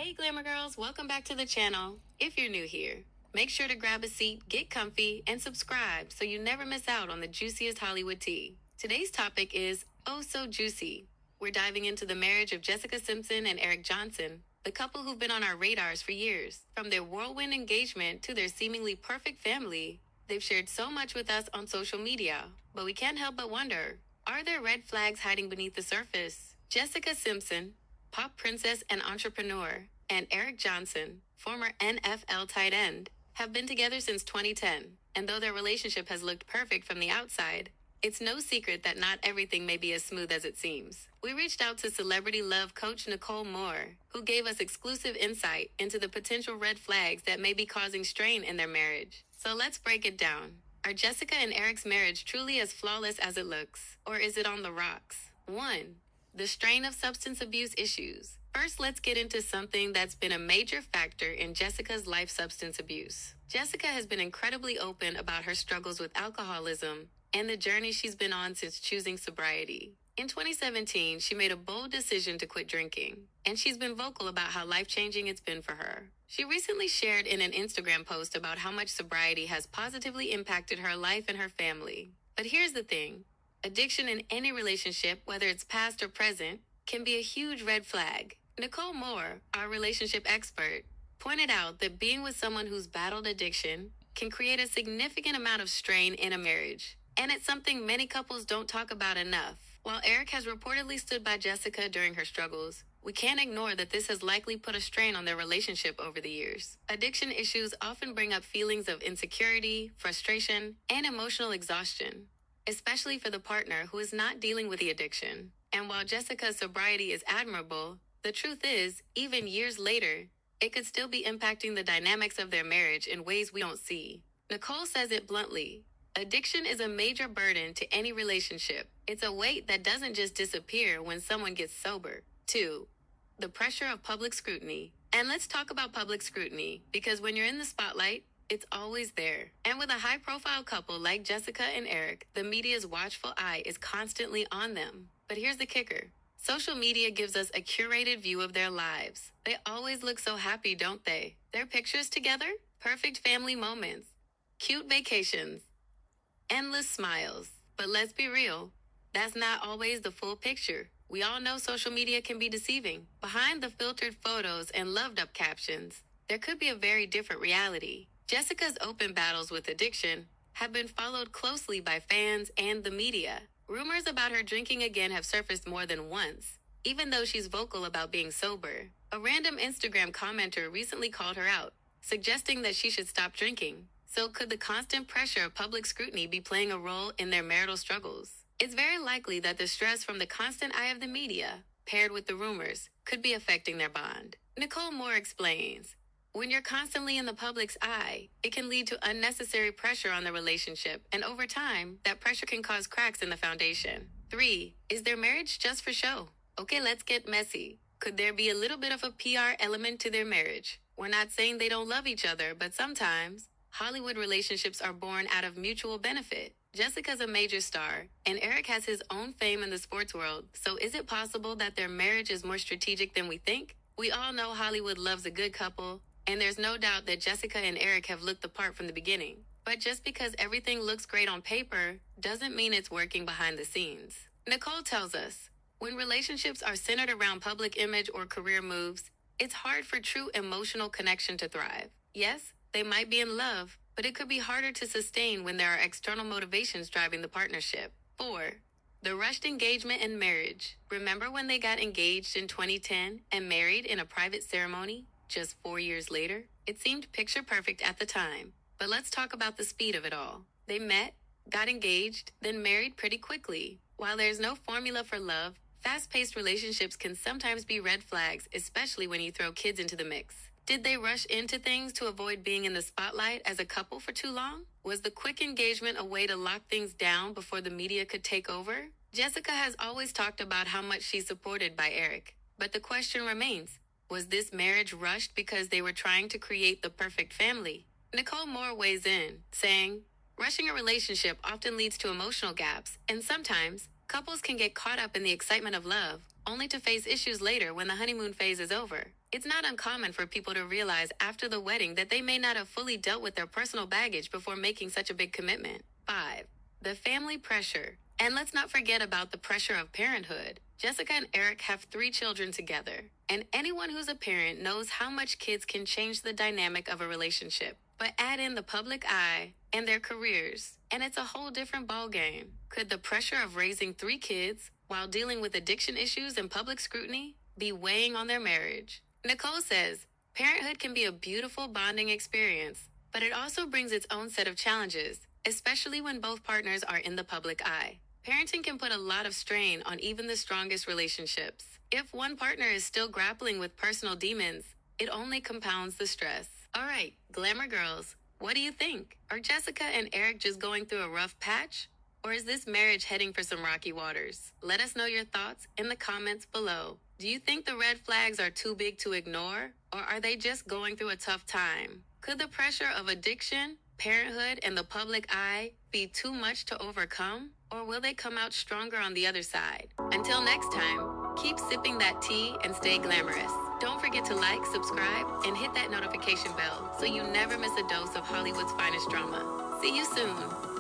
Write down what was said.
Hey Glamour Girls, welcome back to the channel. If you're new here, make sure to grab a seat, get comfy, and subscribe so you never miss out on the juiciest Hollywood tea. Today's topic is oh so juicy. We're diving into the marriage of Jessica Simpson and Eric Johnson, the couple who've been on our radars for years. From their whirlwind engagement to their seemingly perfect family, they've shared so much with us on social media. But we can't help but wonder, are there red flags hiding beneath the surface? Jessica Simpson, pop princess and entrepreneur, and Eric Johnson, former NFL tight end, have been together since 2010. And though their relationship has looked perfect from the outside, it's no secret that not everything may be as smooth as it seems. We reached out to celebrity love coach Nicole Moore, who gave us exclusive insight into the potential red flags that may be causing strain in their marriage. So let's break it down. Are Jessica and Eric's marriage truly as flawless as it looks, or is it on the rocks? 1. The strain of substance abuse issues. First, let's get into something that's been a major factor in Jessica's life: substance abuse. Jessica has been incredibly open about her struggles with alcoholism and the journey she's been on since choosing sobriety. In 2017, she made a bold decision to quit drinking, and she's been vocal about how life-changing it's been for her. She recently shared in an Instagram post about how much sobriety has positively impacted her life and her family. But here's the thing. Addiction in any relationship, whether it's past or present, can be a huge red flag. Nicole Moore, our relationship expert, pointed out that being with someone who's battled addiction can create a significant amount of strain in a marriage. And it's something many couples don't talk about enough. While Eric has reportedly stood by Jessica during her struggles, we can't ignore that this has likely put a strain on their relationship over the years. Addiction issues often bring up feelings of insecurity, frustration, and emotional exhaustion, especially for the partner who is not dealing with the addiction. And while Jessica's sobriety is admirable, the truth is, even years later, it could still be impacting the dynamics of their marriage in ways we don't see. Nicole says it bluntly. Addiction is a major burden to any relationship. It's a weight that doesn't just disappear when someone gets sober. 2. The pressure of public scrutiny. And let's talk about public scrutiny, because when you're in the spotlight, it's always there. And with a high-profile couple like Jessica and Eric, the media's watchful eye is constantly on them. But here's the kicker. Social media gives us a curated view of their lives. They always look so happy, don't they? Their pictures together? Perfect family moments. Cute vacations. Endless smiles. But let's be real. That's not always the full picture. We all know social media can be deceiving. Behind the filtered photos and loved-up captions, there could be a very different reality. Jessica's open battles with addiction have been followed closely by fans and the media. Rumors about her drinking again have surfaced more than once, even though she's vocal about being sober. A random Instagram commenter recently called her out, suggesting that she should stop drinking. So could the constant pressure of public scrutiny be playing a role in their marital struggles? It's very likely that the stress from the constant eye of the media, paired with the rumors, could be affecting their bond. Nicole Moore explains, when you're constantly in the public's eye, it can lead to unnecessary pressure on the relationship, and over time, that pressure can cause cracks in the foundation. 3. Is their marriage just for show? Okay, let's get messy. Could there be a little bit of a PR element to their marriage? We're not saying they don't love each other, but sometimes, Hollywood relationships are born out of mutual benefit. Jessica's a major star, and Eric has his own fame in the sports world, so is it possible that their marriage is more strategic than we think? We all know Hollywood loves a good couple, and there's no doubt that Jessica and Eric have looked the part from the beginning. But just because everything looks great on paper doesn't mean it's working behind the scenes. Nicole tells us, when relationships are centered around public image or career moves, it's hard for true emotional connection to thrive. Yes, they might be in love, but it could be harder to sustain when there are external motivations driving the partnership. 4. The rushed engagement and marriage. Remember when they got engaged in 2010 and married in a private ceremony? Just 4 years later, it seemed picture perfect at the time. But let's talk about the speed of it all. They met, got engaged, then married pretty quickly. While there's no formula for love, fast-paced relationships can sometimes be red flags, especially when you throw kids into the mix. Did they rush into things to avoid being in the spotlight as a couple for too long? Was the quick engagement a way to lock things down before the media could take over? Jessica has always talked about how much she's supported by Eric. But the question remains, was this marriage rushed because they were trying to create the perfect family? Nicole Moore weighs in, saying, rushing a relationship often leads to emotional gaps, and sometimes, couples can get caught up in the excitement of love, only to face issues later when the honeymoon phase is over. It's not uncommon for people to realize after the wedding that they may not have fully dealt with their personal baggage before making such a big commitment. 5. The family pressure. And let's not forget about the pressure of parenthood. Jessica and Eric have 3 children together, and anyone who's a parent knows how much kids can change the dynamic of a relationship. But add in the public eye and their careers, and it's a whole different ballgame. Could the pressure of raising 3 kids while dealing with addiction issues and public scrutiny be weighing on their marriage? Nicole says, parenthood can be a beautiful bonding experience, but it also brings its own set of challenges, especially when both partners are in the public eye. Parenting can put a lot of strain on even the strongest relationships. If one partner is still grappling with personal demons, it only compounds the stress. All right, Glamour Girls, what do you think? Are Jessica and Eric just going through a rough patch? Or is this marriage heading for some rocky waters? Let us know your thoughts in the comments below. Do you think the red flags are too big to ignore? Or are they just going through a tough time? Could the pressure of addiction, parenthood, and the public eye be too much to overcome? Or will they come out stronger on the other side? Until next time, keep sipping that tea and stay glamorous. Don't forget to like, subscribe, and hit that notification bell so you never miss a dose of Hollywood's finest drama. See you soon.